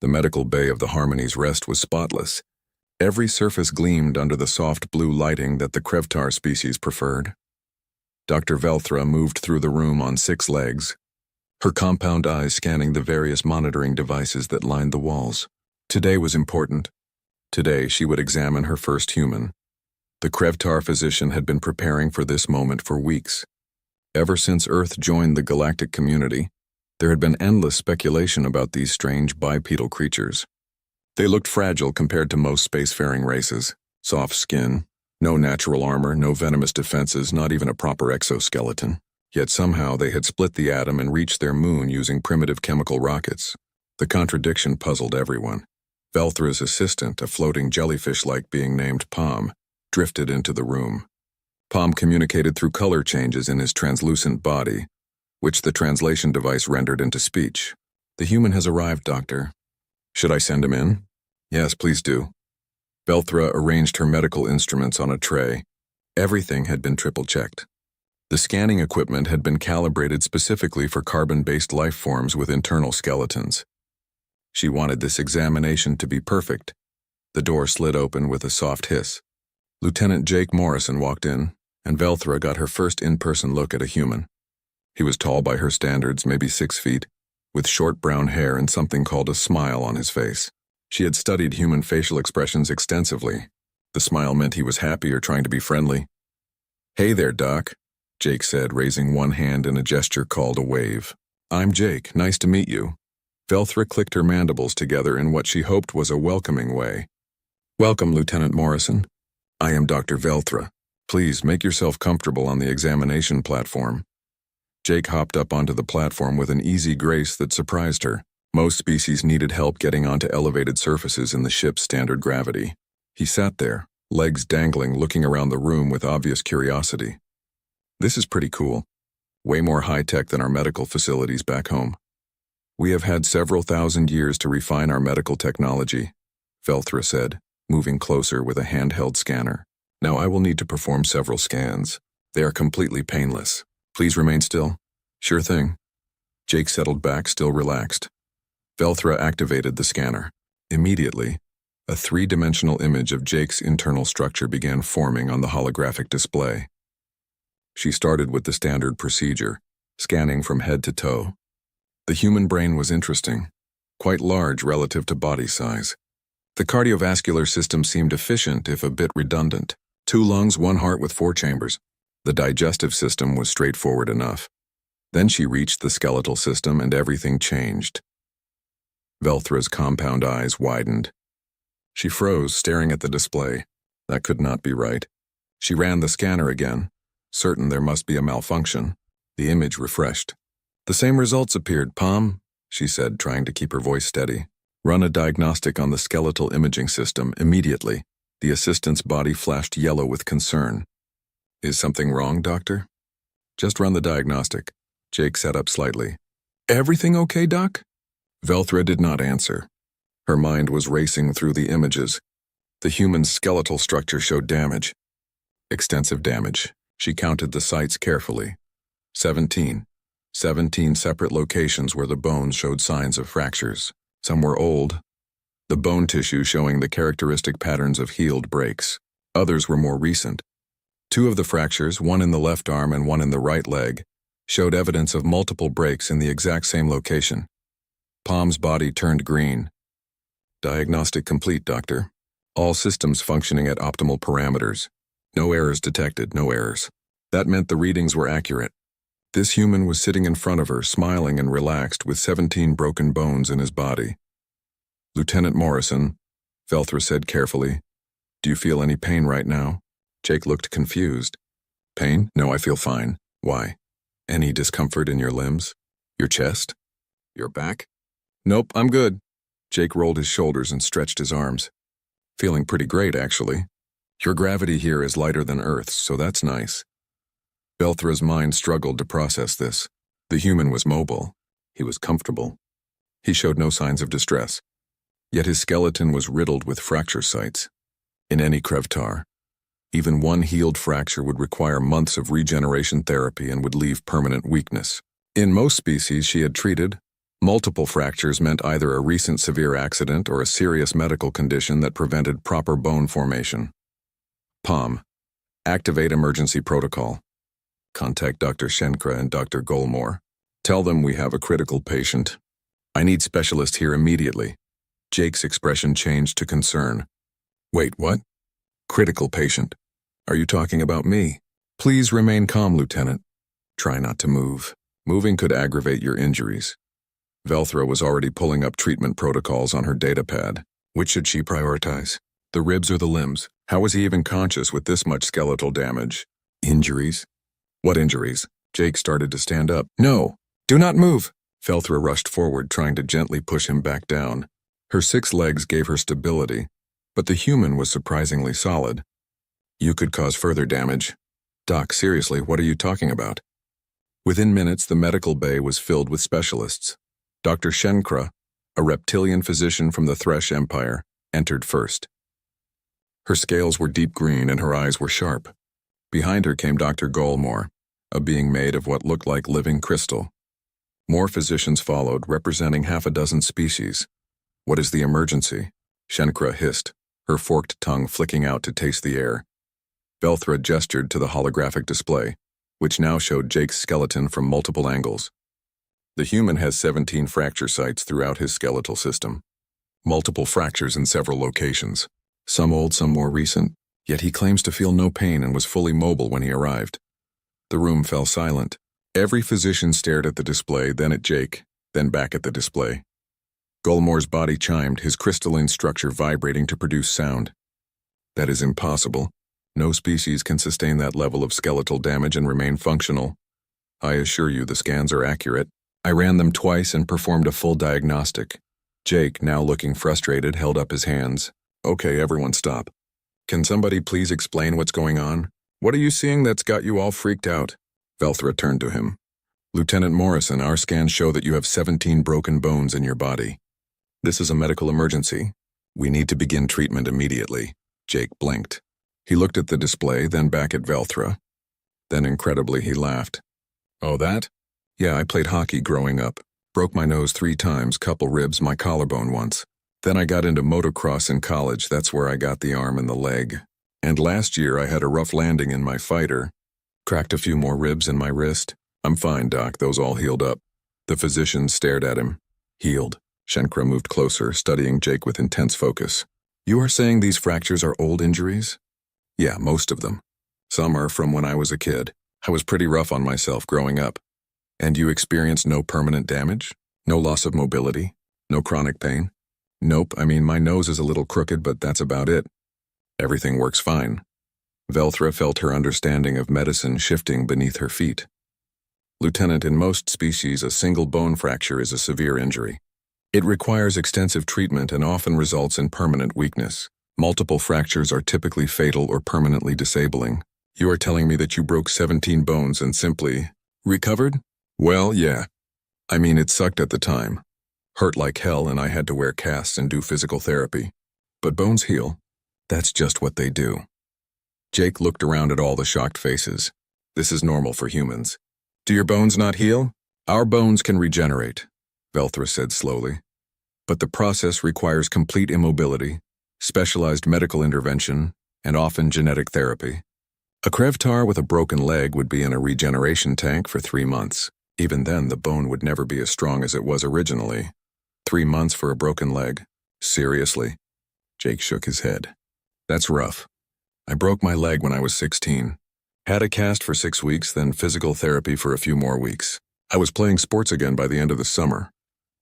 The medical bay of the Harmony's Rest was spotless. Every surface gleamed under the soft blue lighting that the Krevtar species preferred. Dr. Velthra moved through the room on 6 legs, her compound eyes scanning the various monitoring devices that lined the walls. Today was important. Today she would examine her first human. The Krevtar physician had been preparing for this moment for weeks. Ever since Earth joined the galactic community, there had been endless speculation about these strange bipedal creatures. They looked fragile compared to most spacefaring races. Soft skin, no natural armor, no venomous defenses, not even a proper exoskeleton. Yet somehow they had split the atom and reached their moon using primitive chemical rockets. The contradiction puzzled everyone. Velthra's assistant, a floating jellyfish-like being named Palm, drifted into the room. Palm communicated through color changes in his translucent body, which the translation device rendered into speech. "The human has arrived, Doctor. Should I send him in?" "Yes, please do." Velthra arranged her medical instruments on a tray. Everything had been triple-checked. The scanning equipment had been calibrated specifically for carbon-based life forms with internal skeletons. She wanted this examination to be perfect. The door slid open with a soft hiss. Lieutenant Jake Morrison walked in, and Velthra got her first in-person look at a human. He was tall by her standards, maybe 6 feet, with short brown hair and something called a smile on his face. She had studied human facial expressions extensively. The smile meant he was happy or trying to be friendly. "Hey there, Doc," Jake said, raising one hand in a gesture called a wave. "I'm Jake. Nice to meet you." Velthra clicked her mandibles together in what she hoped was a welcoming way. "Welcome, Lieutenant Morrison. I am Dr. Velthra. Please make yourself comfortable on the examination platform." Jake hopped up onto the platform with an easy grace that surprised her. Most species needed help getting onto elevated surfaces in the ship's standard gravity. He sat there, legs dangling, looking around the room with obvious curiosity. "This is pretty cool. Way more high-tech than our medical facilities back home. We have had several thousand years to refine our medical technology," Velthra said, moving closer with a handheld scanner. "Now I will need to perform several scans. They are completely painless. Please remain still." "Sure thing." Jake settled back, still relaxed. Velthra activated the scanner. Immediately, a 3-dimensional image of Jake's internal structure began forming on the holographic display. She started with the standard procedure, scanning from head to toe. The human brain was interesting, quite large relative to body size. The cardiovascular system seemed efficient, if a bit redundant. 2 lungs, 1 heart with 4 chambers. The digestive system was straightforward enough. Then she reached the skeletal system and everything changed. Velthra's compound eyes widened. She froze, staring at the display. That could not be right. She ran the scanner again, certain there must be a malfunction. The image refreshed. "The same results appeared, Palm," she said, trying to keep her voice steady. "Run a diagnostic on the skeletal imaging system immediately." The assistant's body flashed yellow with concern. "Is something wrong, Doctor?" "Just run the diagnostic." Jake sat up slightly. "Everything okay, Doc?" Velthra did not answer. Her mind was racing through the images. The human's skeletal structure showed damage. Extensive damage. She counted the sites carefully. 17. 17 separate locations where the bones showed signs of fractures. Some were old, the bone tissue showing the characteristic patterns of healed breaks. Others were more recent. 2 of the fractures, one in the left arm and one in the right leg, showed evidence of multiple breaks in the exact same location. Palm's body turned green. "Diagnostic complete, Doctor. All systems functioning at optimal parameters. No errors detected, no errors." That meant the readings were accurate. This human was sitting in front of her, smiling and relaxed, with 17 broken bones in his body. "Lieutenant Morrison," Velthra said carefully, "do you feel any pain right now?" Jake looked confused. "Pain? No, I feel fine. Why? Any discomfort in your limbs? Your chest? Your back?" "Nope, I'm good." Jake rolled his shoulders and stretched his arms. "Feeling pretty great, actually. Your gravity here is lighter than Earth's, so that's nice." Velthra's mind struggled to process this. The human was mobile. He was comfortable. He showed no signs of distress. Yet his skeleton was riddled with fracture sites. In any Krevtar, even one healed fracture would require months of regeneration therapy and would leave permanent weakness. In most species she had treated, Multiple fractures meant either a recent severe accident or a serious medical condition that prevented proper bone formation. POM. Activate emergency protocol. Contact Dr. Shenkra and Dr. Golmore. Tell them we have a critical patient. I need specialist here immediately. Jake's expression changed to concern. Wait, what? Critical patient. Are you talking about me? Please remain calm, Lieutenant. Try not to move. Moving could aggravate your injuries. Velthra was already pulling up treatment protocols on her datapad. Which should she prioritize? The ribs or the limbs? How was he even conscious with this much skeletal damage? Injuries? What injuries? Jake started to stand up. No! Do not move! Velthra rushed forward, trying to gently push him back down. Her 6 legs gave her stability, but the human was surprisingly solid. You could cause further damage. Doc, seriously, what are you talking about? Within minutes, the medical bay was filled with specialists. Dr. Shenkra, a reptilian physician from the Thresh Empire, entered first. Her scales were deep green and her eyes were sharp. Behind her came Dr. Golmore, a being made of what looked like living crystal. More physicians followed, representing half a dozen species. What is the emergency? Shenkra hissed, her forked tongue flicking out to taste the air. Velthra gestured to the holographic display, which now showed Jake's skeleton from multiple angles. The human has 17 fracture sites throughout his skeletal system. Multiple fractures in several locations. Some old, some more recent, yet he claims to feel no pain and was fully mobile when he arrived. The room fell silent. Every physician stared at the display, then at Jake, then back at the display. Golmore's body chimed, his crystalline structure vibrating to produce sound. That is impossible. No species can sustain that level of skeletal damage and remain functional. I assure you the scans are accurate. I ran them twice and performed a full diagnostic. Jake, now looking frustrated, held up his hands. Okay, everyone stop. Can somebody please explain what's going on? What are you seeing that's got you all freaked out? Velthra turned to him. Lieutenant Morrison, our scans show that you have 17 broken bones in your body. This is a medical emergency. We need to begin treatment immediately. Jake blinked. He looked at the display, then back at Velthra. Then incredibly he laughed. Oh, that? Yeah, I played hockey growing up. Broke my nose 3 times, couple ribs, my collarbone once. Then I got into motocross in college, that's where I got the arm and the leg. And last year I had a rough landing in my fighter. Cracked a few more ribs in my wrist. I'm fine, Doc, those all healed up. The physician stared at him. Healed. Shenkra moved closer, studying Jake with intense focus. You are saying these fractures are old injuries? Yeah, most of them. Some are from when I was a kid. I was pretty rough on myself growing up. And you experienced no permanent damage? No loss of mobility? No chronic pain? Nope, I mean my nose is a little crooked, but that's about it. Everything works fine. Velthra felt her understanding of medicine shifting beneath her feet. Lieutenant, in most species, a single bone fracture is a severe injury. It requires extensive treatment and often results in permanent weakness. Multiple fractures are typically fatal or permanently disabling. You are telling me that you broke 17 bones and simply recovered? Well, yeah. I mean, it sucked at the time. Hurt like hell, and I had to wear casts and do physical therapy. But bones heal. That's just what they do. Jake looked around at all the shocked faces. This is normal for humans. Do your bones not heal? Our bones can regenerate, Velthra said slowly. But the process requires complete immobility, specialized medical intervention, and often genetic therapy. A Krevtar with a broken leg would be in a regeneration tank for 3 months. Even then, the bone would never be as strong as it was originally. 3 months for a broken leg? Seriously? Jake shook his head. That's rough. I broke my leg when I was 16. Had a cast for 6 weeks, then physical therapy for a few more weeks. I was playing sports again by the end of the summer.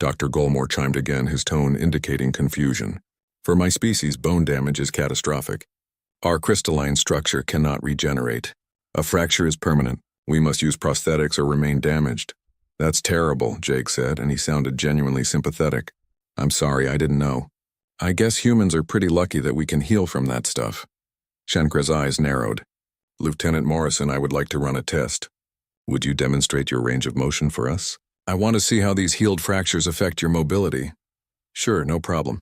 Dr. Golmore chimed again, his tone indicating confusion. For my species, bone damage is catastrophic. Our crystalline structure cannot regenerate. A fracture is permanent. We must use prosthetics or remain damaged. That's terrible, Jake said, and he sounded genuinely sympathetic. I'm sorry, I didn't know. I guess humans are pretty lucky that we can heal from that stuff. Shenkra's eyes narrowed. Lieutenant Morrison, I would like to run a test. Would you demonstrate your range of motion for us? I want to see how these healed fractures affect your mobility. Sure, no problem.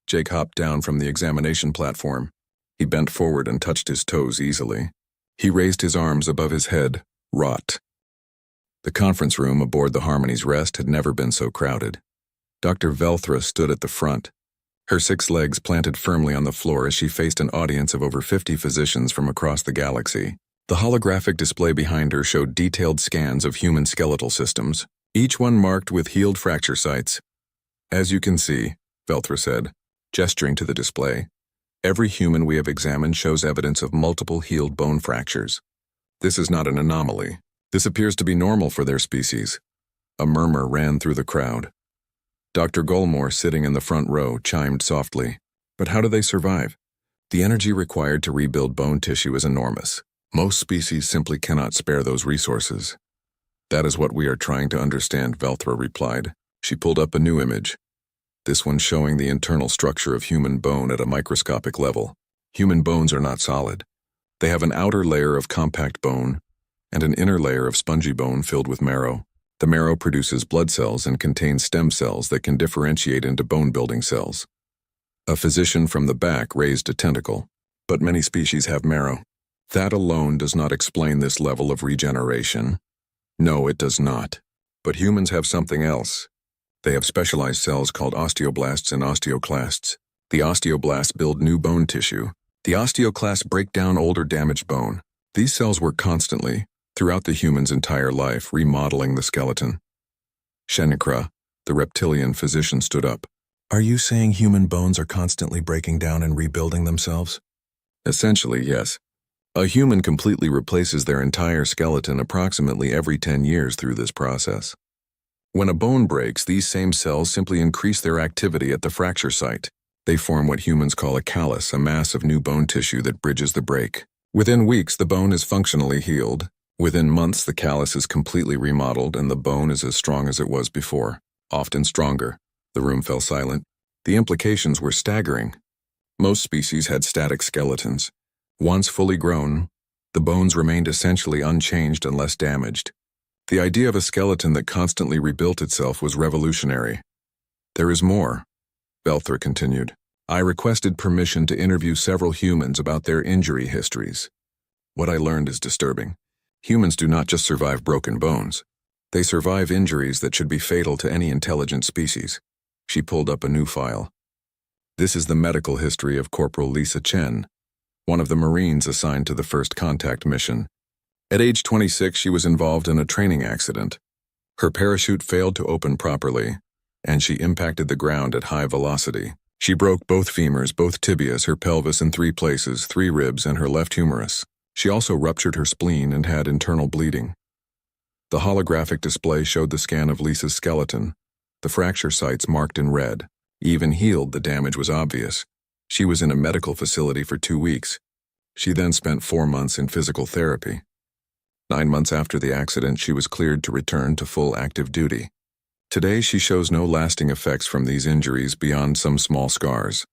Jake hopped down from the examination platform. He bent forward and touched his toes easily. He raised his arms above his head. Rot. The conference room aboard the Harmony's Rest had never been so crowded. Dr. Velthra stood at the front, her 6 legs planted firmly on the floor as she faced an audience of over 50 physicians from across the galaxy. The holographic display behind her showed detailed scans of human skeletal systems, each one marked with healed fracture sites. As you can see, Velthra said, gesturing to the display, every human we have examined shows evidence of multiple healed bone fractures. This is not an anomaly. This appears to be normal for their species. A murmur ran through the crowd. Dr. Golmore, sitting in the front row, chimed softly. But how do they survive? The energy required to rebuild bone tissue is enormous. Most species simply cannot spare those resources. That is what we are trying to understand, Velthra replied. She pulled up a new image. This one showing the internal structure of human bone at a microscopic level. Human bones are not solid. They have an outer layer of compact bone and an inner layer of spongy bone filled with marrow. The marrow produces blood cells and contains stem cells that can differentiate into bone-building cells. A physician from the back raised a tentacle. But many species have marrow. That alone does not explain this level of regeneration. No, it does not. But humans have something else. They have specialized cells called osteoblasts and osteoclasts. The osteoblasts build new bone tissue. The osteoclasts break down older damaged bone. These cells work constantly, throughout the human's entire life, remodeling the skeleton. Shenikra, the reptilian physician, stood up. Are you saying human bones are constantly breaking down and rebuilding themselves? Essentially, yes. A human completely replaces their entire skeleton approximately every 10 years through this process. When a bone breaks, these same cells simply increase their activity at the fracture site. They form what humans call a callus, a mass of new bone tissue that bridges the break. Within weeks, the bone is functionally healed. Within months, the callus is completely remodeled and the bone is as strong as it was before, often stronger. The room fell silent. The implications were staggering. Most species had static skeletons. Once fully grown, the bones remained essentially unchanged unless damaged. The idea of a skeleton that constantly rebuilt itself was revolutionary. There is more, Velthra continued. I requested permission to interview several humans about their injury histories. What I learned is disturbing. Humans do not just survive broken bones. They survive injuries that should be fatal to any intelligent species. She pulled up a new file. This is the medical history of Corporal Lisa Chen, one of the Marines assigned to the First Contact mission. At age 26, she was involved in a training accident. Her parachute failed to open properly, and she impacted the ground at high velocity. She broke both femurs, both tibias, her pelvis in 3 places, 3 ribs, and her left humerus. She also ruptured her spleen and had internal bleeding. The holographic display showed the scan of Lisa's skeleton, the fracture sites marked in red. Even healed, the damage was obvious. She was in a medical facility for 2 weeks. She then spent 4 months in physical therapy. 9 months after the accident, she was cleared to return to full active duty. Today, she shows no lasting effects from these injuries beyond some small scars.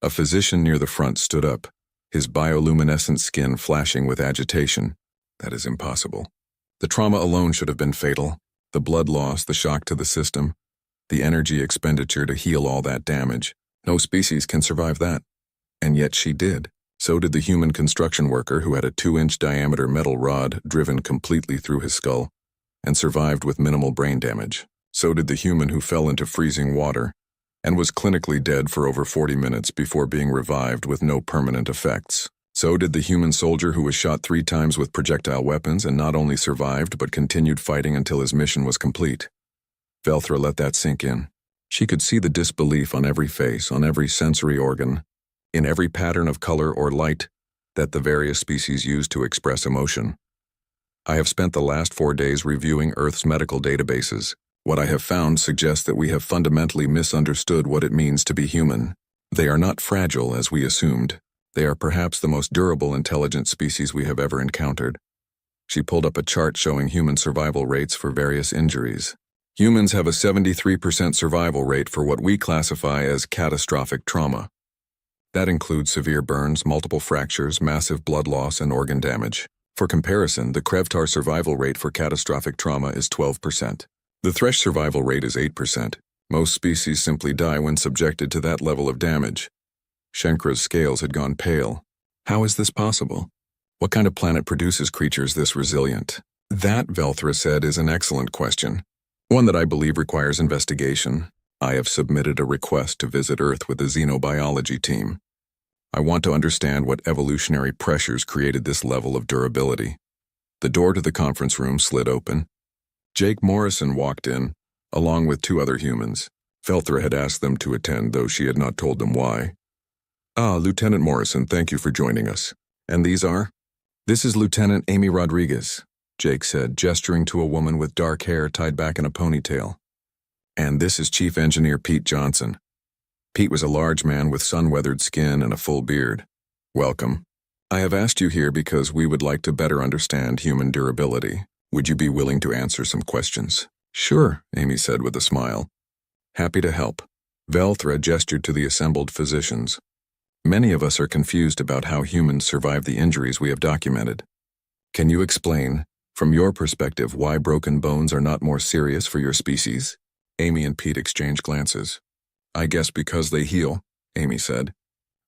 A physician near the front stood up, his bioluminescent skin flashing with agitation. That is impossible. The trauma alone should have been fatal. The blood loss, the shock to the system, the energy expenditure to heal all that damage. No species can survive that. And yet she did. So did the human construction worker who had a 2-inch diameter metal rod driven completely through his skull and survived with minimal brain damage. So did the human who fell into freezing water and was clinically dead for over 40 minutes before being revived with no permanent effects. So did the human soldier who was shot 3 times with projectile weapons and not only survived but continued fighting until his mission was complete. Velthra let that sink in. She could see the disbelief on every face, on every sensory organ, in every pattern of color or light that the various species use to express emotion. I have spent the last 4 days reviewing Earth's medical databases. What I have found suggests that we have fundamentally misunderstood what it means to be human. They are not fragile, as we assumed. They are perhaps the most durable intelligent species we have ever encountered. She pulled up a chart showing human survival rates for various injuries. Humans have a 73% survival rate for what we classify as catastrophic trauma. That includes severe burns, multiple fractures, massive blood loss, and organ damage. For comparison, the Krevtar survival rate for catastrophic trauma is 12%. The Thresh survival rate is 8%. Most species simply die when subjected to that level of damage. Shenkra's scales had gone pale. How is this possible? What kind of planet produces creatures this resilient? That, Velthra said, is an excellent question. One that I believe requires investigation. I have submitted a request to visit Earth with the xenobiology team. I want to understand what evolutionary pressures created this level of durability. The door to the conference room slid open. Jake Morrison walked in, along with two other humans. Velthra had asked them to attend, though she had not told them why. "Ah, Lieutenant Morrison, thank you for joining us. And these are?" "This is Lieutenant Amy Rodriguez," Jake said, gesturing to a woman with dark hair tied back in a ponytail. "And this is Chief Engineer Pete Johnson." Pete was a large man with sun-weathered skin and a full beard. "Welcome. I have asked you here because we would like to better understand human durability. Would you be willing to answer some questions?" "Sure," Amy said with a smile. "Happy to help." Velthra gestured to the assembled physicians. "Many of us are confused about how humans survive the injuries we have documented. Can you explain, from your perspective, why broken bones are not more serious for your species?" Amy and Pete exchanged glances. "I guess because they heal," Amy said.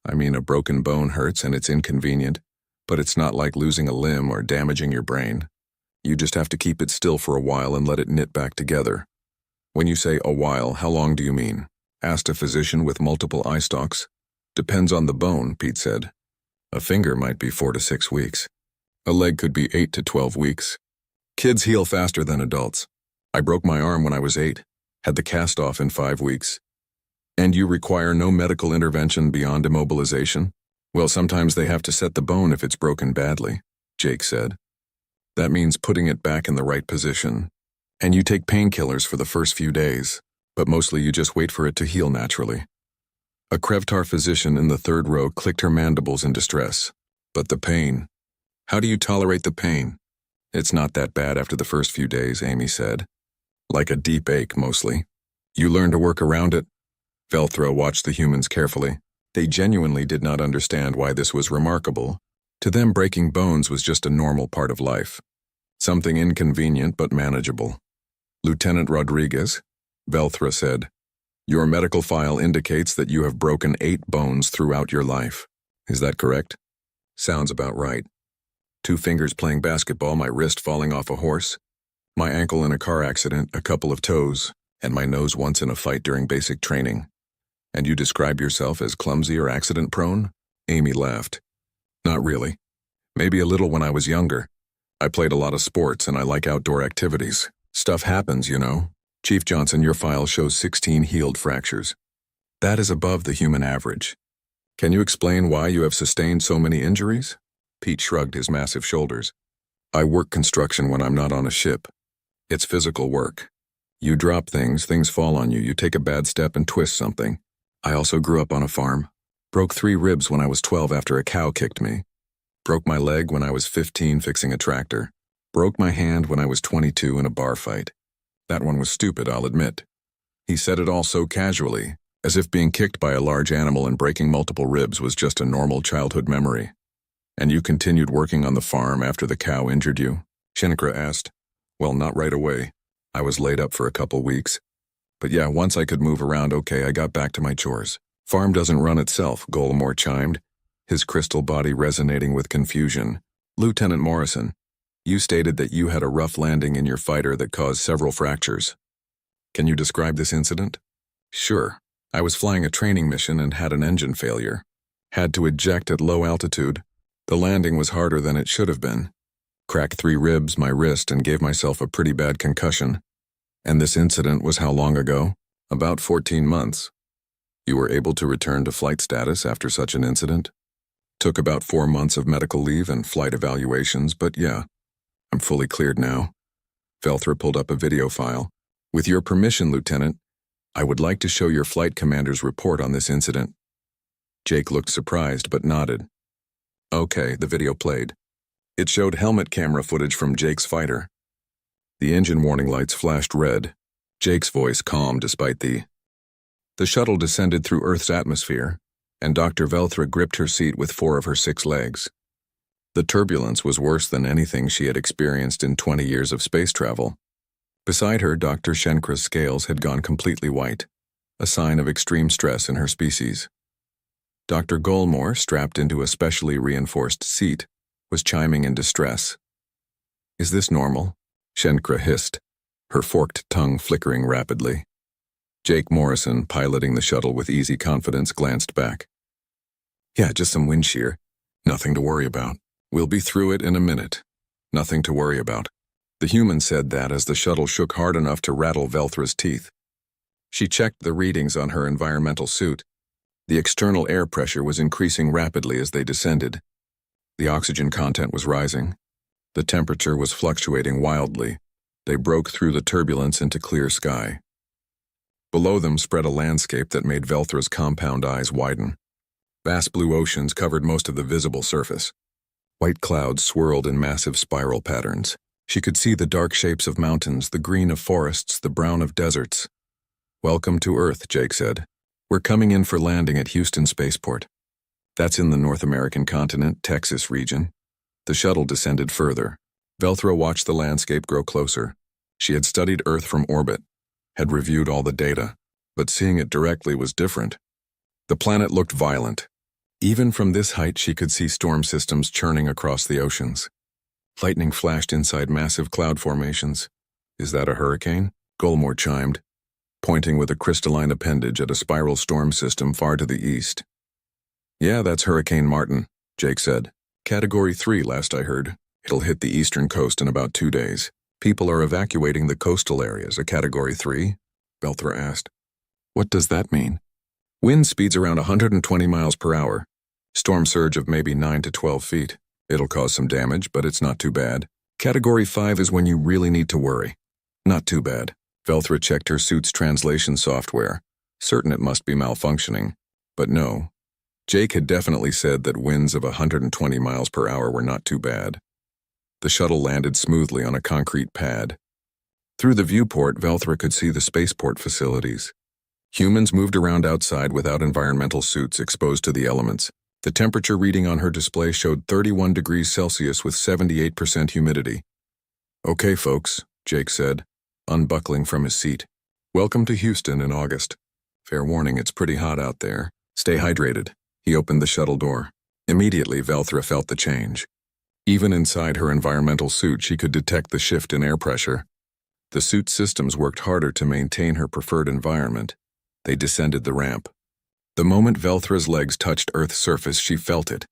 "I mean, a broken bone hurts and it's inconvenient, but it's not like losing a limb or damaging your brain. You just have to keep it still for a while and let it knit back together." "When you say a while, how long do you mean?" asked a physician with multiple eye stalks. "Depends on the bone," Pete said. "A finger might be 4 to 6 weeks. A leg could be 8 to 12 weeks. Kids heal faster than adults. I broke my arm when I was 8, had the cast off in 5 weeks. And you require no medical intervention beyond immobilization? Well, sometimes they have to set the bone if it's broken badly," Jake said. "That means putting it back in the right position. And you take painkillers for the first few days, but mostly you just wait for it to heal naturally." A Krevtar physician in the third row clicked her mandibles in distress. "But the pain. How do you tolerate the pain?" "It's not that bad after the first few days," Amy said. "Like a deep ache, mostly. You learn to work around it?" Velthra watched the humans carefully. They genuinely did not understand why this was remarkable. To them, breaking bones was just a normal part of life. Something inconvenient but manageable. "Lieutenant Rodriguez," Velthra said, "your medical file indicates that you have broken 8 bones throughout your life. Is that correct?" "Sounds about right. 2 fingers playing basketball, my wrist falling off a horse, my ankle in a car accident, a couple of toes, and my nose once in a fight during basic training." "And you describe yourself as clumsy or accident-prone?" Amy laughed. "Not really. Maybe a little when I was younger. I played a lot of sports and I like outdoor activities. Stuff happens, you know." "Chief Johnson, your file shows 16 healed fractures. That is above the human average. Can you explain why you have sustained so many injuries?" Pete shrugged his massive shoulders. "I work construction when I'm not on a ship. It's physical work. You drop things, things fall on you, you take a bad step and twist something. I also grew up on a farm. Broke 3 ribs when I was 12 after a cow kicked me. Broke my leg when I was 15 fixing a tractor. Broke my hand when I was 22 in a bar fight. That one was stupid, I'll admit." He said it all so casually, as if being kicked by a large animal and breaking multiple ribs was just a normal childhood memory. "And you continued working on the farm after the cow injured you?" Shinkra asked. "Well, not right away. I was laid up for a couple weeks. But yeah, once I could move around okay, I got back to my chores." "Farm doesn't run itself," Golmore chimed, his crystal body resonating with confusion. "Lieutenant Morrison, you stated that you had a rough landing in your fighter that caused several fractures. Can you describe this incident?" "Sure. I was flying a training mission and had an engine failure. Had to eject at low altitude. The landing was harder than it should have been. Cracked 3 ribs, my wrist, and gave myself a pretty bad concussion." "And this incident was how long ago?" "About 14 months. You were able to return to flight status after such an incident?" "Took about 4 months of medical leave and flight evaluations, but yeah, I'm fully cleared now." Velthra pulled up a video file. "With your permission, Lieutenant, I would like to show your flight commander's report on this incident." Jake looked surprised but nodded. Okay, the video played. It showed helmet camera footage from Jake's fighter. The engine warning lights flashed red. Jake's voice calm despite the shuttle descended through Earth's atmosphere, and Dr. Velthra gripped her seat with 4 of her 6 legs. The turbulence was worse than anything she had experienced in 20 years of space travel. Beside her, Dr. Shenkra's scales had gone completely white, a sign of extreme stress in her species. Dr. Golmore, strapped into a specially reinforced seat, was chiming in distress. Is this normal? Shenkra hissed, her forked tongue flickering rapidly. Jake Morrison, piloting the shuttle with easy confidence, glanced back. Yeah, just some wind shear. Nothing to worry about. We'll be through it in a minute. Nothing to worry about. The human said that as the shuttle shook hard enough to rattle Velthra's teeth. She checked the readings on her environmental suit. The external air pressure was increasing rapidly as they descended. The oxygen content was rising. The temperature was fluctuating wildly. They broke through the turbulence into clear sky. Below them spread a landscape that made Velthra's compound eyes widen. Vast blue oceans covered most of the visible surface. White clouds swirled in massive spiral patterns. She could see the dark shapes of mountains, the green of forests, the brown of deserts. Welcome to Earth, Jake said. We're coming in for landing at Houston Spaceport. That's in the North American continent, Texas region. The shuttle descended further. Velthra watched the landscape grow closer. She had studied Earth from orbit, had reviewed all the data, but seeing it directly was different. The planet looked violent. Even from this height, she could see storm systems churning across the oceans. Lightning flashed inside massive cloud formations. Is that a hurricane? Golmore chimed, pointing with a crystalline appendage at a spiral storm system far to the east. Yeah, that's Hurricane Martin, Jake said. Category 3 last I heard. It'll hit the eastern coast in about 2 days. People are evacuating the coastal areas. A Category 3? Velthra asked. What does that mean? Wind speeds around 120 miles per hour. Storm surge of maybe 9 to 12 feet. It'll cause some damage, but it's not too bad. Category 5 is when you really need to worry. Not too bad. Velthra checked her suit's translation software, certain it must be malfunctioning. But no. Jake had definitely said that winds of 120 miles per hour were not too bad. The shuttle landed smoothly on a concrete pad. Through the viewport, Velthra could see the spaceport facilities. Humans moved around outside without environmental suits exposed to the elements. The temperature reading on her display showed 31 degrees Celsius with 78% humidity. Okay, folks, Jake said, unbuckling from his seat. Welcome to Houston in August. Fair warning, it's pretty hot out there. Stay hydrated. He opened the shuttle door. Immediately, Velthra felt the change. Even inside her environmental suit, she could detect the shift in air pressure. The suit systems worked harder to maintain her preferred environment. They descended the ramp. The moment Velthra's legs touched Earth's surface, she felt it.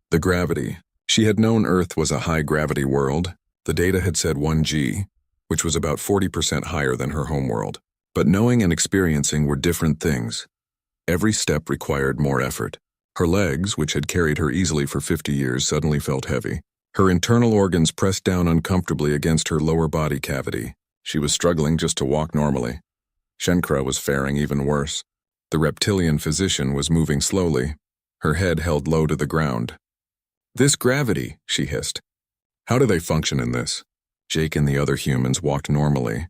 The gravity. She had known Earth was a high-gravity world. The data had said 1G, which was about 40% higher than her homeworld. But knowing and experiencing were different things. Every step required more effort. Her legs, which had carried her easily for 50 years, suddenly felt heavy. Her internal organs pressed down uncomfortably against her lower body cavity. She was struggling just to walk normally. Shenkra was faring even worse. The reptilian physician was moving slowly, her head held low to the ground. This gravity, she hissed. How do they function in this? Jake and the other humans walked normally,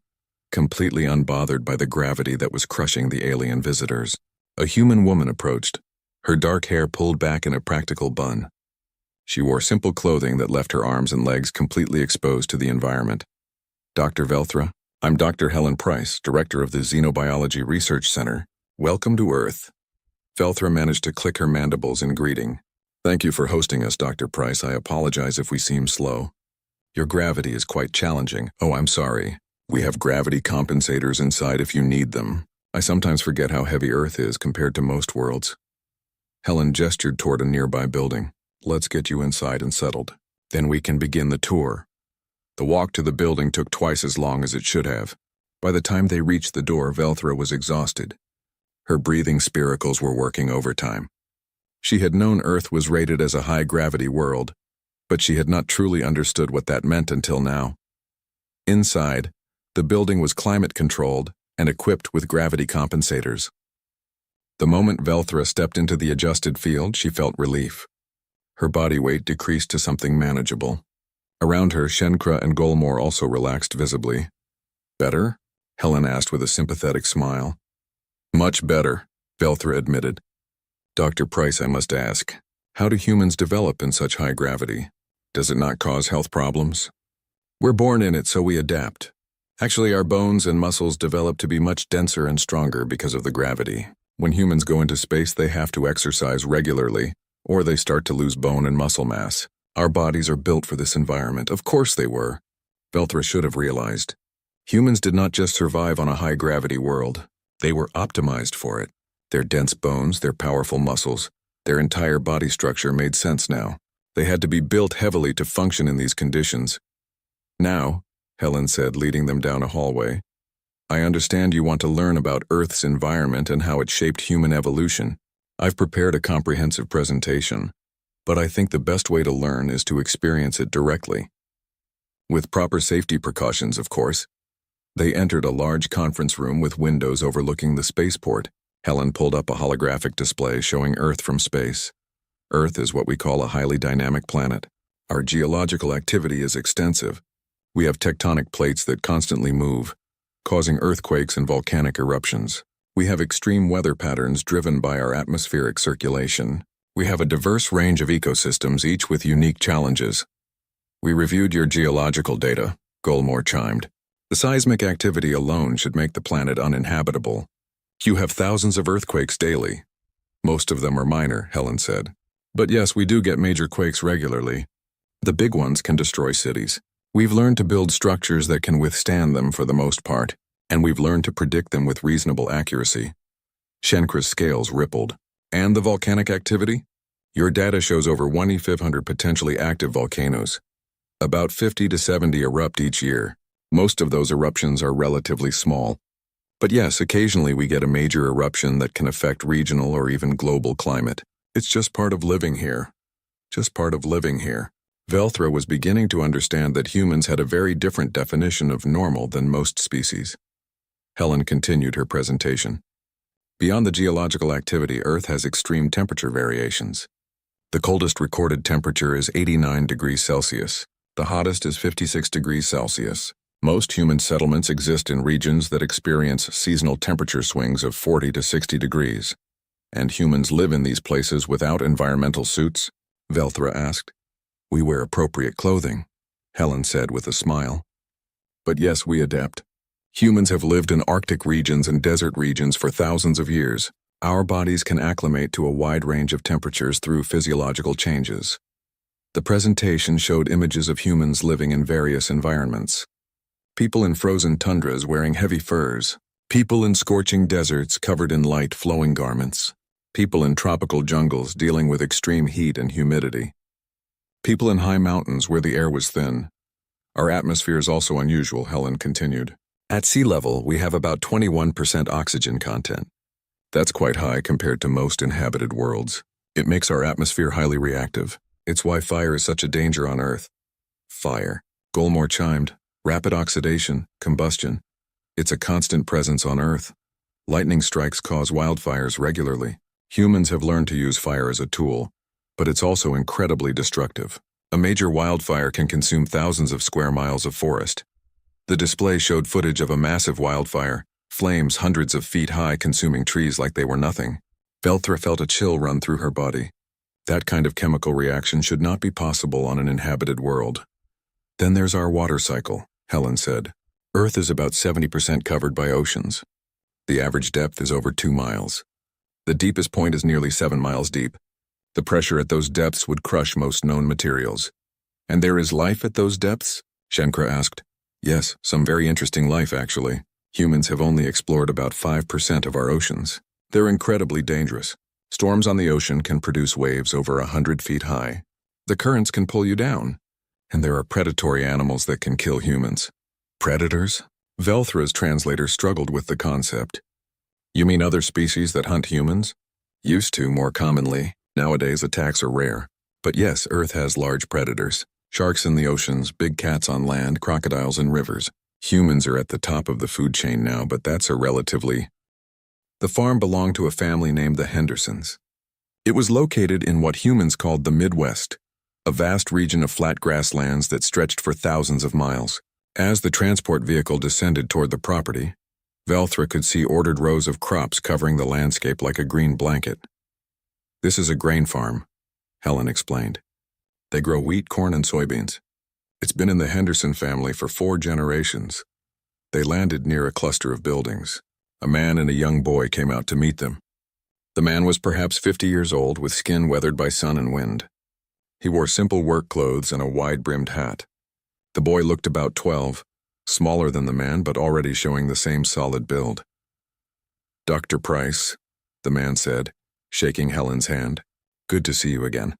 completely unbothered by the gravity that was crushing the alien visitors. A human woman approached, her dark hair pulled back in a practical bun. She wore simple clothing that left her arms and legs completely exposed to the environment. Dr. Velthra, I'm Dr. Helen Price, director of the Xenobiology Research Center. Welcome to Earth. Velthra managed to click her mandibles in greeting. Thank you for hosting us, Dr. Price. I apologize if we seem slow. Your gravity is quite challenging. Oh, I'm sorry. We have gravity compensators inside if you need them. I sometimes forget how heavy Earth is compared to most worlds. Helen gestured toward a nearby building. Let's get you inside and settled. Then we can begin the tour. The walk to the building took twice as long as it should have. By the time they reached the door, Velthra was exhausted. Her breathing spiracles were working overtime. She had known Earth was rated as a high-gravity world, but she had not truly understood what that meant until now. Inside, the building was climate-controlled and equipped with gravity compensators. The moment Velthra stepped into the adjusted field, she felt relief. Her body weight decreased to something manageable. Around her, Shenkra and Golmore also relaxed visibly. Better? Helen asked with a sympathetic smile. Much better, Velthra admitted. Dr. Price, I must ask, how do humans develop in such high gravity? Does it not cause health problems? We're born in it, so we adapt. Actually, our bones and muscles develop to be much denser and stronger because of the gravity. When humans go into space, they have to exercise regularly, or they start to lose bone and muscle mass. Our bodies are built for this environment. Of course they were. Velthra should have realized. Humans did not just survive on a high-gravity world. They were optimized for it. Their dense bones, their powerful muscles, their entire body structure made sense now. They had to be built heavily to function in these conditions. Now, Helen said, leading them down a hallway, I understand you want to learn about Earth's environment and how it shaped human evolution. I've prepared a comprehensive presentation, but I think the best way to learn is to experience it directly. With proper safety precautions, of course. They entered a large conference room with windows overlooking the spaceport. Helen pulled up a holographic display showing Earth from space. Earth is what we call a highly dynamic planet. Our geological activity is extensive. We have tectonic plates that constantly move, causing earthquakes and volcanic eruptions. We have extreme weather patterns driven by our atmospheric circulation. We have a diverse range of ecosystems, each with unique challenges. We reviewed your geological data, Golmore chimed. The seismic activity alone should make the planet uninhabitable. You have thousands of earthquakes daily. Most of them are minor, Helen said. But yes, we do get major quakes regularly. The big ones can destroy cities. We've learned to build structures that can withstand them for the most part, and we've learned to predict them with reasonable accuracy. Shenkra's scales rippled. And the volcanic activity? Your data shows over 1,500 potentially active volcanoes. About 50 to 70 erupt each year. Most of those eruptions are relatively small. But yes, occasionally we get a major eruption that can affect regional or even global climate. It's just part of living here. Just part of living here. Velthra was beginning to understand that humans had a very different definition of normal than most species. Helen continued her presentation. Beyond the geological activity, Earth has extreme temperature variations. The coldest recorded temperature is 89 degrees Celsius. The hottest is 56 degrees Celsius. Most human settlements exist in regions that experience seasonal temperature swings of 40 to 60 degrees. And humans live in these places without environmental suits? Velthra asked. We wear appropriate clothing, Helen said with a smile. But yes, we adapt. Humans have lived in Arctic regions and desert regions for thousands of years. Our bodies can acclimate to a wide range of temperatures through physiological changes. The presentation showed images of humans living in various environments. People in frozen tundras wearing heavy furs. People in scorching deserts covered in light, flowing garments. People in tropical jungles dealing with extreme heat and humidity. People in high mountains where the air was thin. Our atmosphere is also unusual, Helen continued. At sea level, we have about 21% oxygen content. That's quite high compared to most inhabited worlds. It makes our atmosphere highly reactive. It's why fire is such a danger on Earth. Fire. Golmore chimed. Rapid oxidation, combustion. It's a constant presence on Earth. Lightning strikes cause wildfires regularly. Humans have learned to use fire as a tool, but it's also incredibly destructive. A major wildfire can consume thousands of square miles of forest. The display showed footage of a massive wildfire, flames hundreds of feet high consuming trees like they were nothing. Velthra felt a chill run through her body. That kind of chemical reaction should not be possible on an inhabited world. Then there's our water cycle, Helen said. Earth is about 70% covered by oceans. The average depth is over 2 miles. The deepest point is nearly 7 miles deep. The pressure at those depths would crush most known materials. And there is life at those depths? Shenkra asked. Yes, some very interesting life, actually. Humans have only explored about 5% of our oceans. They're incredibly dangerous. Storms on the ocean can produce waves over 100 feet high. The currents can pull you down. And there are predatory animals that can kill humans. Predators? Velthra's translator struggled with the concept. You mean other species that hunt humans? Used to, more commonly. Nowadays, attacks are rare. But yes, Earth has large predators. Sharks in the oceans, big cats on land, crocodiles in rivers. Humans are at the top of the food chain now, but that's a relatively... The farm belonged to a family named the Hendersons. It was located in what humans called the Midwest, a vast region of flat grasslands that stretched for thousands of miles. As the transport vehicle descended toward the property, Velthra could see ordered rows of crops covering the landscape like a green blanket. This is a grain farm, Helen explained. They grow wheat, corn, and soybeans. It's been in the Henderson family for 4 generations. They landed near a cluster of buildings. A man and a young boy came out to meet them. The man was perhaps 50 years old, with skin weathered by sun and wind. He wore simple work clothes and a wide-brimmed hat. The boy looked about 12, smaller than the man but already showing the same solid build. "Dr. Price," the man said, shaking Helen's hand. "Good to see you again.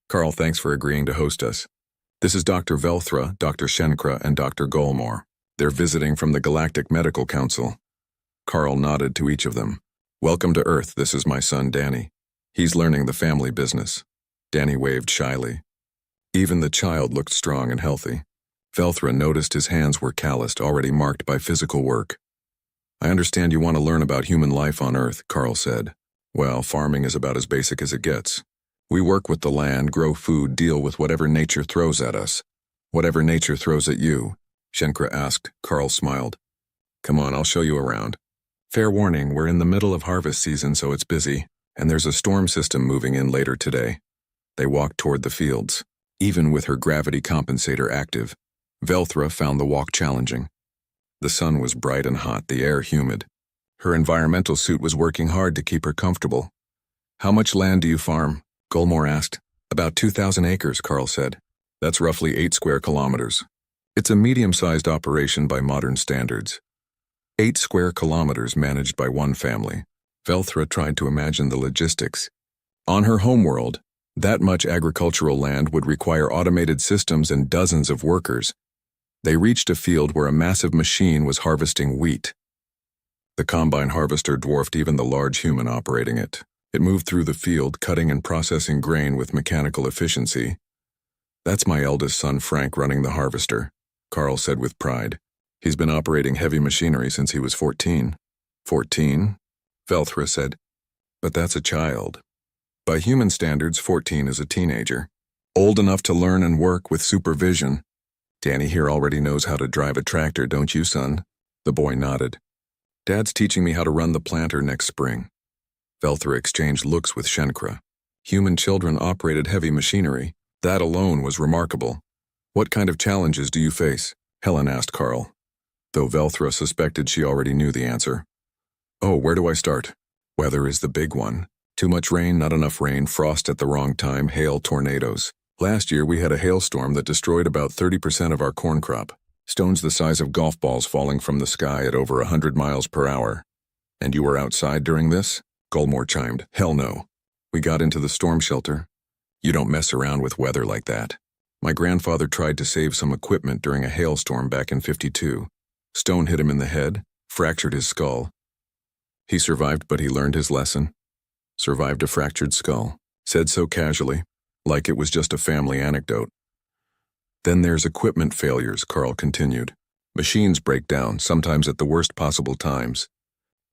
Carl, thanks for agreeing to host us. This is Dr. Velthra, Dr. Shenkra, and Dr. Golmore. They're visiting from the Galactic Medical Council." Carl nodded to each of them. "Welcome to Earth, this is my son Danny. He's learning the family business." Danny waved shyly. Even the child looked strong and healthy. Velthra noticed his hands were calloused, already marked by physical work. "I understand you want to learn about human life on Earth," Carl said. "Well, farming is about as basic as it gets. We work with the land, grow food, deal with whatever nature throws at us." "Whatever nature throws at you?" Shenkra asked. Carl smiled. "Come on, I'll show you around. Fair warning, we're in the middle of harvest season, so it's busy, and there's a storm system moving in later today." They walked toward the fields. Even with her gravity compensator active, Velthra found the walk challenging. The sun was bright and hot, the air humid. Her environmental suit was working hard to keep her comfortable. "How much land do you farm?" Golmore asked. "About 2,000 acres, Carl said. That's roughly 8 square kilometers. It's a medium-sized operation by modern standards. 8 square kilometers managed by one family." Velthra tried to imagine the logistics. On her homeworld, that much agricultural land would require automated systems and dozens of workers. They reached a field where a massive machine was harvesting wheat. The combine harvester dwarfed even the large human operating it. It moved through the field, cutting and processing grain with mechanical efficiency. "That's my eldest son Frank running the harvester," Carl said with pride. "He's been operating heavy machinery since he was 14. 14? Velthra said. "But that's a child. By human standards, 14 is a teenager. Old enough to learn and work with supervision. Danny here already knows how to drive a tractor, don't you, son?" The boy nodded. "Dad's teaching me how to run the planter next spring." Velthra exchanged looks with Shenkra. Human children operated heavy machinery. That alone was remarkable. "What kind of challenges do you face?" Helen asked Carl, though Velthra suspected she already knew the answer. "Oh, where do I start? Weather is the big one. Too much rain, not enough rain, frost at the wrong time, hail, tornadoes. Last year we had a hailstorm that destroyed about 30% of our corn crop. Stones the size of golf balls falling from the sky at over 100 miles per hour. And you were outside during this?" Golmore chimed. "Hell no. We got into the storm shelter. You don't mess around with weather like that. My grandfather tried to save some equipment during a hailstorm back in '52. Stone hit him in the head, fractured his skull. He survived, but he learned his lesson. Survived a fractured skull. Said so casually, like it was just a family anecdote. Then there's equipment failures," Carl continued. "Machines break down, sometimes at the worst possible times.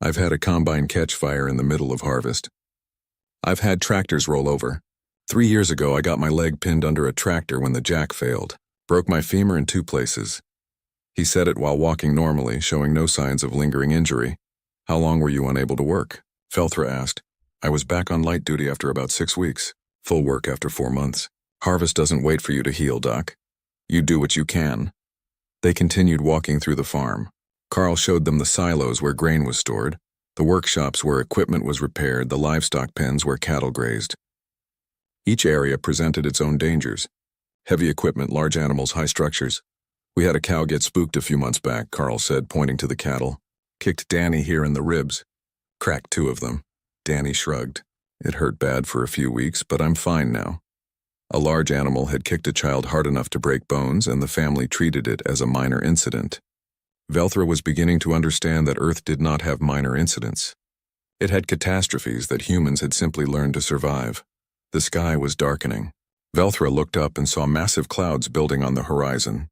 I've had a combine catch fire in the middle of harvest. I've had tractors roll over. 3 years ago I got my leg pinned under a tractor when the jack failed. Broke my femur in 2 places." He said it while walking normally, showing no signs of lingering injury. "How long were you unable to work?" Velthra asked. "I was back on light duty after about 6 weeks. Full work after 4 months. Harvest doesn't wait for you to heal, Doc. You do what you can." They continued walking through the farm. Carl showed them the silos where grain was stored, the workshops where equipment was repaired, the livestock pens where cattle grazed. Each area presented its own dangers. Heavy equipment, large animals, high structures. "We had a cow get spooked a few months back," Carl said, pointing to the cattle. "Kicked Danny here in the ribs. Cracked 2 of them." Danny shrugged. "It hurt bad for a few weeks, but I'm fine now." A large animal had kicked a child hard enough to break bones, and the family treated it as a minor incident. Velthra was beginning to understand that Earth did not have minor incidents. It had catastrophes that humans had simply learned to survive. The sky was darkening. Velthra looked up and saw massive clouds building on the horizon.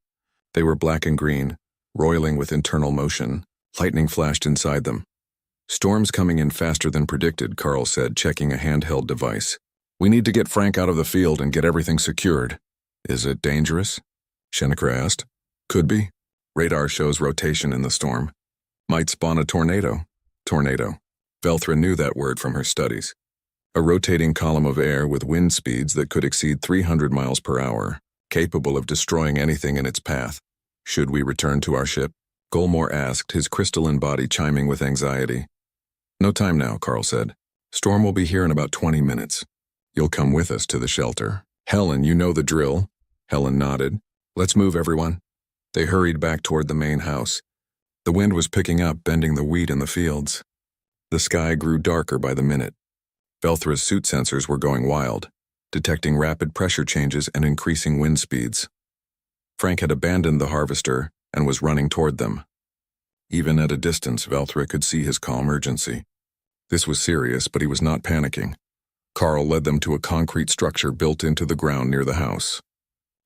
They were black and green, roiling with internal motion. Lightning flashed inside them. "Storm's coming in faster than predicted," Carl said, checking a handheld device. "We need to get Frank out of the field and get everything secured." "Is it dangerous?" Shenkra asked. "Could be. Radar shows rotation in the storm. Might spawn a tornado." Tornado. Velthra knew that word from her studies. A rotating column of air with wind speeds that could exceed 300 miles per hour, capable of destroying anything in its path. "Should we return to our ship?" Golmore asked, his crystalline body chiming with anxiety. "No time now," Carl said. "Storm will be here in about 20 minutes. You'll come with us to the shelter." "Helen, you know the drill." Helen nodded. "Let's move, everyone." They hurried back toward the main house. The wind was picking up, bending the wheat in the fields. The sky grew darker by the minute. Velthra's suit sensors were going wild, detecting rapid pressure changes and increasing wind speeds. Frank had abandoned the harvester and was running toward them. Even at a distance, Velthra could see his calm urgency. This was serious, but he was not panicking. Carl led them to a concrete structure built into the ground near the house.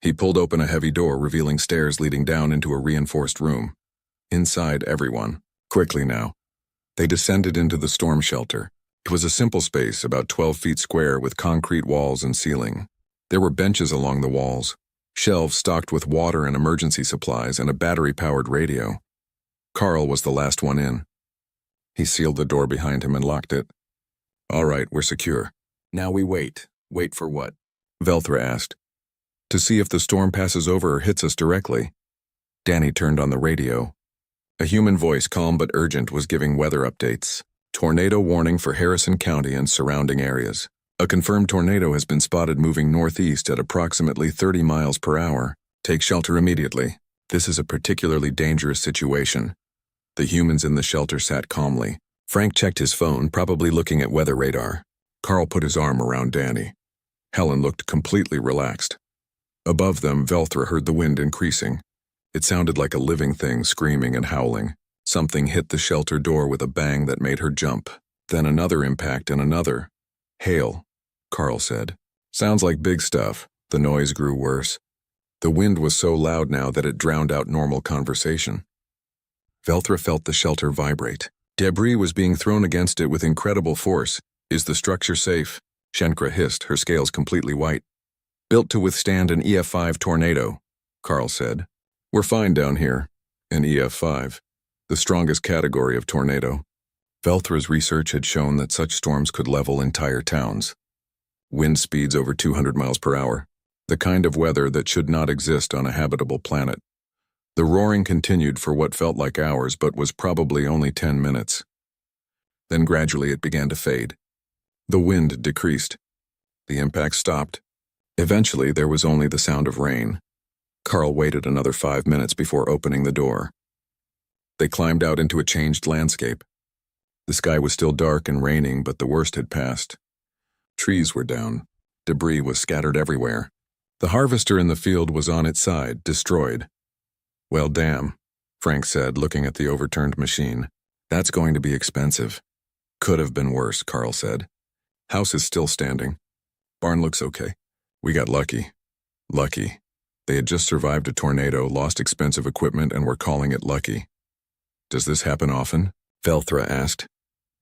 He pulled open a heavy door, revealing stairs leading down into a reinforced room. Inside, everyone. Quickly now. They descended into the storm shelter. It was a simple space, about 12 feet square, with concrete walls and ceiling. There were benches along the walls, shelves stocked with water and emergency supplies, and a battery-powered radio. Carl was the last one in. He sealed the door behind him and locked it. "All right, we're secure. Now we wait." "Wait for what?" Velthra asked. "To see if the storm passes over or hits us directly." Danny turned on the radio. A human voice, calm but urgent, was giving weather updates. Tornado warning for Harrison County and surrounding areas. A confirmed tornado has been spotted moving northeast at approximately 30 miles per hour. Take shelter immediately. This is a particularly dangerous situation. The humans in the shelter sat calmly. Frank checked his phone, probably looking at weather radar. Carl put his arm around Danny. Helen looked completely relaxed. Above them, Velthra heard the wind increasing. It sounded like a living thing screaming and howling. Something hit the shelter door with a bang that made her jump. Then another impact and another. "Hail," Carl said. "Sounds like big stuff." The noise grew worse. The wind was so loud now that it drowned out normal conversation. Velthra felt the shelter vibrate. Debris was being thrown against it with incredible force. "Is the structure safe?" Shenkra hissed, her scales completely white. "Built to withstand an EF5 tornado," Carl said. "We're fine down here." An EF5. The strongest category of tornado. Velthra's research had shown that such storms could level entire towns. Wind speeds over 200 miles per hour. The kind of weather that should not exist on a habitable planet. The roaring continued for what felt like hours but was probably only 10 minutes. Then gradually it began to fade. The wind decreased. The impact stopped. Eventually there was only the sound of rain. Carl waited another 5 minutes before opening the door. They climbed out into a changed landscape. The sky was still dark and raining, but the worst had passed. Trees were down. Debris was scattered everywhere. The harvester in the field was on its side, destroyed. "Well, damn," Frank said, looking at the overturned machine. "That's going to be expensive." "Could have been worse," Carl said. "House is still standing. Barn looks okay. We got lucky." Lucky. They had just survived a tornado, lost expensive equipment, and were calling it lucky. "Does this happen often?" Velthra asked.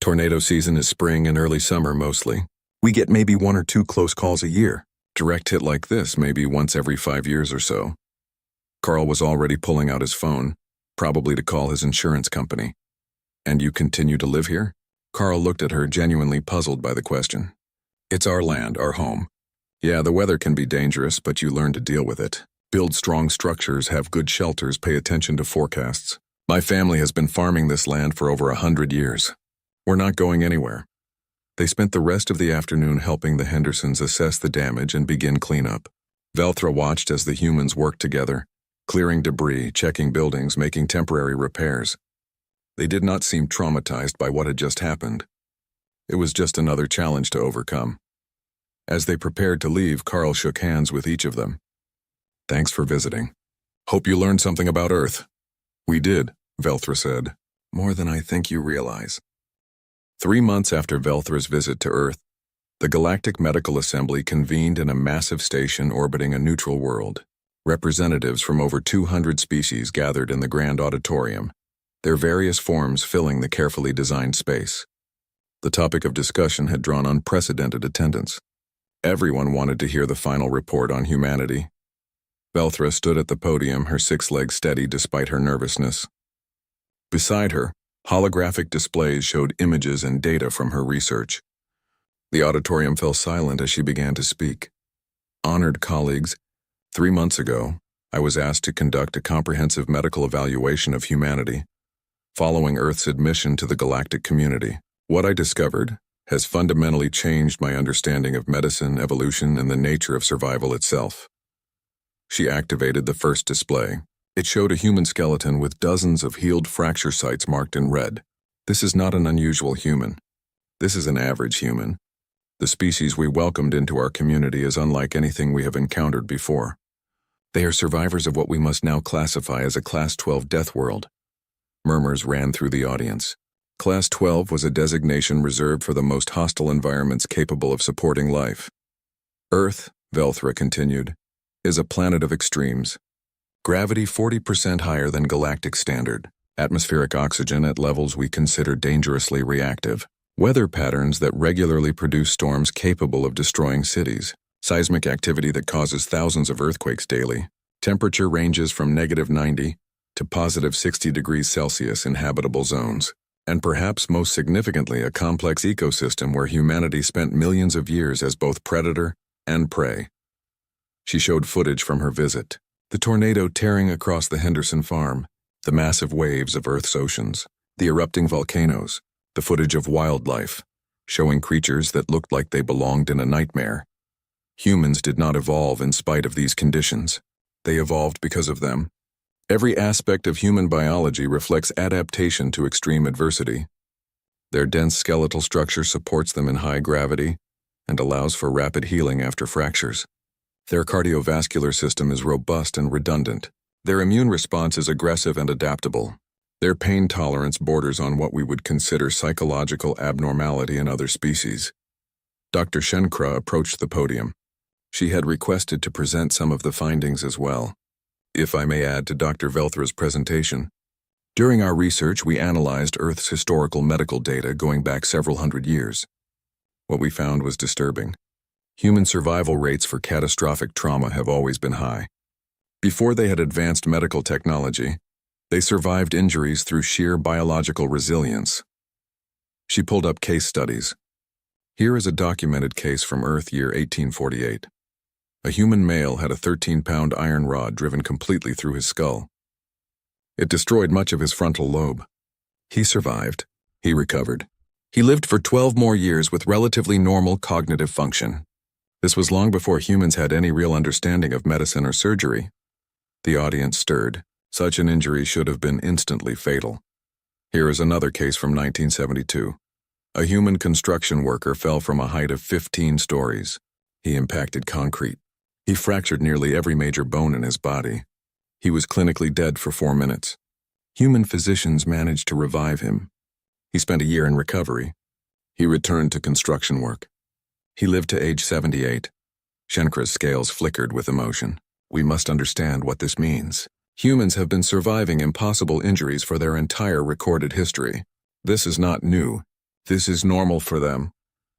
"Tornado season is spring and early summer mostly. We get maybe 1 or 2 close calls a year. Direct hit like this maybe once every 5 years or so." Carl was already pulling out his phone, probably to call his insurance company. "And you continue to live here?" Carl looked at her, genuinely puzzled by the question. "It's our land, our home. Yeah, the weather can be dangerous, but you learn to deal with it. Build strong structures, have good shelters, pay attention to forecasts. My family has been farming this land for over 100 years. We're not going anywhere." They spent the rest of the afternoon helping the Hendersons assess the damage and begin cleanup. Velthra watched as the humans worked together, clearing debris, checking buildings, making temporary repairs. They did not seem traumatized by what had just happened. It was just another challenge to overcome. As they prepared to leave, Carl shook hands with each of them. "Thanks for visiting. Hope you learned something about Earth." "We did," Velthra said. "More than I think you realize." 3 months after Velthra's visit to Earth, the Galactic Medical Assembly convened in a massive station orbiting a neutral world. Representatives from over 200 species gathered in the grand auditorium, their various forms filling the carefully designed space. The topic of discussion had drawn unprecedented attendance. Everyone wanted to hear the final report on humanity. Velthra stood at the podium, her 6 legs steady despite her nervousness. Beside her, holographic displays showed images and data from her research. The auditorium fell silent as she began to speak. "Honored colleagues, 3 months ago, I was asked to conduct a comprehensive medical evaluation of humanity, following Earth's admission to the galactic community. What I discovered has fundamentally changed my understanding of medicine, evolution, and the nature of survival itself." She activated the first display, It showed a human skeleton with dozens of healed fracture sites marked in red. This is not an unusual human. This is an average human. The species we welcomed into our community is unlike anything we have encountered before. They are survivors of what we must now classify as a Class 12 death world. Murmurs ran through the audience. Class 12 was a designation reserved for the most hostile environments capable of supporting life. Earth, Velthra continued, is a planet of extremes. Gravity 40% higher than galactic standard. Atmospheric oxygen at levels we consider dangerously reactive. Weather patterns that regularly produce storms capable of destroying cities. Seismic activity that causes thousands of earthquakes daily. Temperature ranges from -90 to positive 60 degrees Celsius in habitable zones. And perhaps most significantly, a complex ecosystem where humanity spent millions of years as both predator and prey. She showed footage from her visit. The tornado tearing across the Henderson farm, the massive waves of Earth's oceans, the erupting volcanoes, the footage of wildlife, showing creatures that looked like they belonged in a nightmare. Humans did not evolve in spite of these conditions. They evolved because of them. Every aspect of human biology reflects adaptation to extreme adversity. Their dense skeletal structure supports them in high gravity and allows for rapid healing after fractures. Their cardiovascular system is robust and redundant. Their immune response is aggressive and adaptable. Their pain tolerance borders on what we would consider psychological abnormality in other species. Dr. Shenkra approached the podium. She had requested to present some of the findings as well. If I may add to Dr. Velthra's presentation, during our research we analyzed Earth's historical medical data going back several hundred years. What we found was disturbing. Human survival rates for catastrophic trauma have always been high. Before they had advanced medical technology, they survived injuries through sheer biological resilience. She pulled up case studies. Here is a documented case from Earth year 1848. A human male had a 13-pound iron rod driven completely through his skull. It destroyed much of his frontal lobe. He survived. He recovered. He lived for 12 more years with relatively normal cognitive function. This was long before humans had any real understanding of medicine or surgery. The audience stirred. Such an injury should have been instantly fatal. Here is another case from 1972. A human construction worker fell from a height of 15 stories. He impacted concrete. He fractured nearly every major bone in his body. He was clinically dead for 4 minutes. Human physicians managed to revive him. He spent a year in recovery. He returned to construction work. He lived to age 78. Shenkra's scales flickered with emotion. We must understand what this means. Humans have been surviving impossible injuries for their entire recorded history. This is not new. This is normal for them.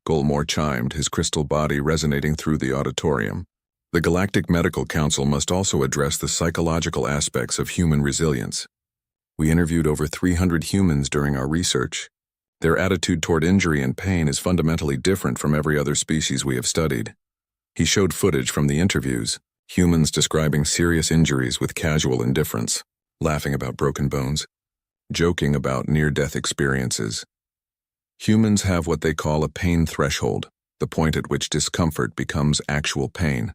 Golmore chimed, his crystal body resonating through the auditorium. The Galactic Medical Council must also address the psychological aspects of human resilience. We interviewed over 300 humans during our research. Their attitude toward injury and pain is fundamentally different from every other species we have studied. He showed footage from the interviews, humans describing serious injuries with casual indifference, laughing about broken bones, joking about near-death experiences. Humans have what they call a pain threshold, the point at which discomfort becomes actual pain.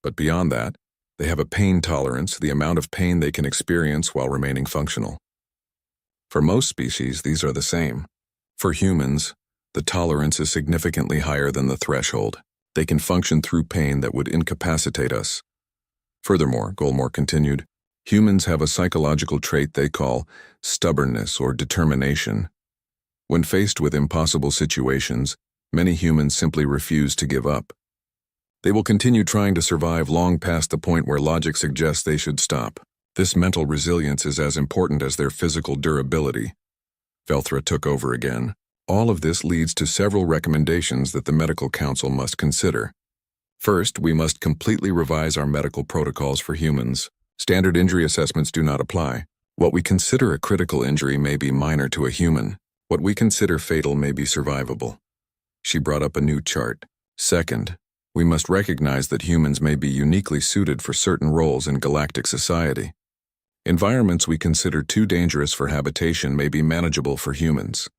But beyond that, they have a pain tolerance, the amount of pain they can experience while remaining functional. For most species, these are the same. For humans, the tolerance is significantly higher than the threshold. They can function through pain that would incapacitate us. Furthermore, Golmore continued, humans have a psychological trait they call stubbornness or determination. When faced with impossible situations, many humans simply refuse to give up. They will continue trying to survive long past the point where logic suggests they should stop. This mental resilience is as important as their physical durability. Velthra took over again. All of this leads to several recommendations that the Medical Council must consider. First, we must completely revise our medical protocols for humans. Standard injury assessments do not apply. What we consider a critical injury may be minor to a human. What we consider fatal may be survivable. She brought up a new chart. Second, we must recognize that humans may be uniquely suited for certain roles in galactic society. Environments we consider too dangerous for habitation may be manageable for humans.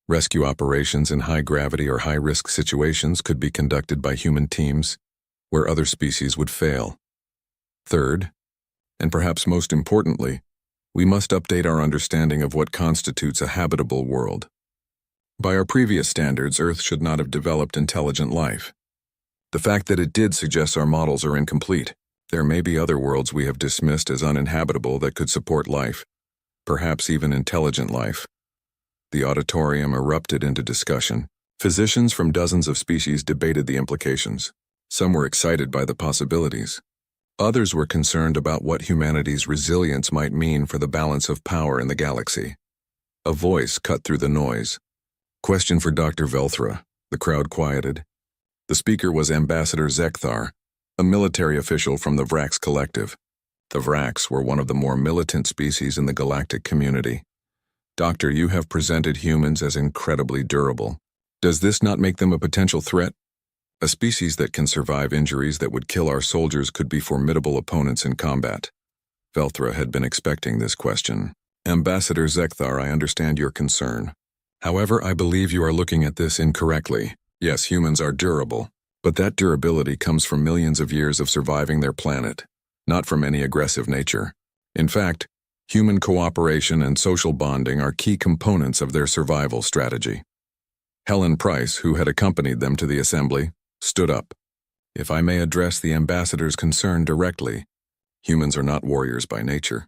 Rescue operations in high-gravity or high-risk situations could be conducted by human teams, where other species would fail. Third, And perhaps most importantly, we must update our understanding of what constitutes a habitable world. By our previous standards, Earth should not have developed intelligent life. The fact that it did suggests our models are incomplete. There may be other worlds we have dismissed as uninhabitable that could support life, perhaps even intelligent life. The auditorium erupted into discussion. Physicians from dozens of species debated the implications. Some were excited by the possibilities. Others were concerned about what humanity's resilience might mean for the balance of power in the galaxy. A voice cut through the noise. Question for Dr. Velthra. The crowd quieted. The speaker was Ambassador Zekthar, a military official from the Vrax Collective. The Vrax were one of the more militant species in the galactic community. Doctor, you have presented humans as incredibly durable. Does this not make them a potential threat? A species that can survive injuries that would kill our soldiers could be formidable opponents in combat. Velthra had been expecting this question. Ambassador Zekthar, I understand your concern. However, I believe you are looking at this incorrectly. Yes, humans are durable, but that durability comes from millions of years of surviving their planet, not from any aggressive nature. In fact, human cooperation and social bonding are key components of their survival strategy. Helen Price, who had accompanied them to the assembly, stood up. If I may address the ambassador's concern directly, humans are not warriors by nature.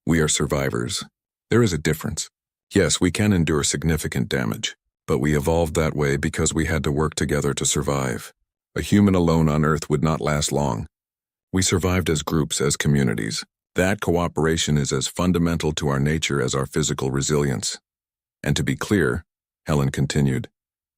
We are survivors. There is a difference. Yes, we can endure significant damage, but we evolved that way because we had to work together to survive. A human alone on Earth would not last long. We survived as groups, as communities. That cooperation is as fundamental to our nature as our physical resilience. And to be clear, Helen continued,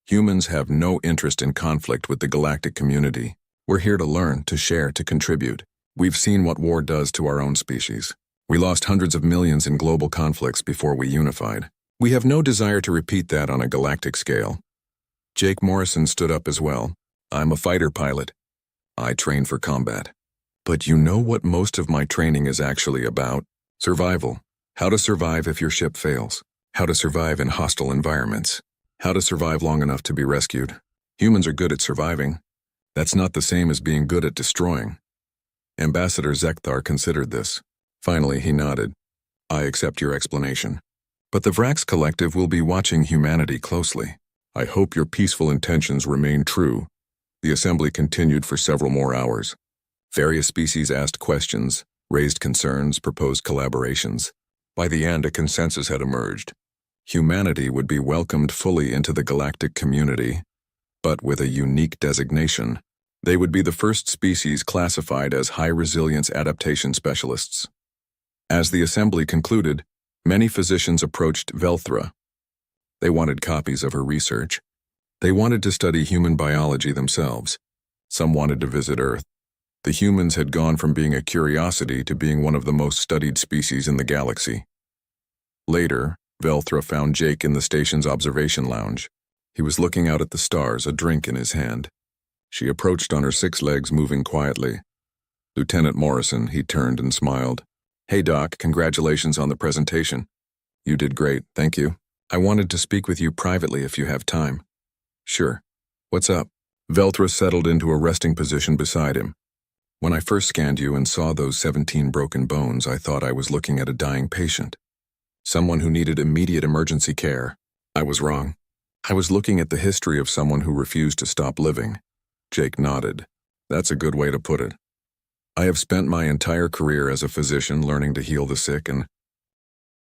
humans have no interest in conflict with the galactic community. We're here to learn, to share, to contribute. We've seen what war does to our own species. We lost hundreds of millions in global conflicts before we unified. We have no desire to repeat that on a galactic scale. Jake Morrison stood up as well. I'm a fighter pilot. I train for combat. But you know what most of my training is actually about? Survival. How to survive if your ship fails. How to survive in hostile environments. How to survive long enough to be rescued. Humans are good at surviving. That's not the same as being good at destroying. Ambassador Zekthar considered this. Finally, he nodded. I accept your explanation. But the Vrax Collective will be watching humanity closely. I hope your peaceful intentions remain true. The assembly continued for several more hours. Various species asked questions, raised concerns, proposed collaborations. By the end, a consensus had emerged. Humanity would be welcomed fully into the galactic community, but with a unique designation. They would be the first species classified as high-resilience adaptation specialists. As the assembly concluded, many physicians approached Velthra. They wanted copies of her research. They wanted to study human biology themselves. Some wanted to visit Earth. The humans had gone from being a curiosity to being one of the most studied species in the galaxy. Later, Velthra found Jake in the station's observation lounge. He was looking out at the stars, a drink in his hand. She approached on her 6 legs, moving quietly. Lieutenant Morrison, he turned and smiled. Hey Doc, congratulations on the presentation. You did great, thank you. I wanted to speak with you privately if you have time. Sure. What's up? Velthra settled into a resting position beside him. When I first scanned you and saw those 17 broken bones, I thought I was looking at a dying patient. Someone who needed immediate emergency care. I was wrong. I was looking at the history of someone who refused to stop living. Jake nodded. That's a good way to put it. I have spent my entire career as a physician learning to heal the sick, and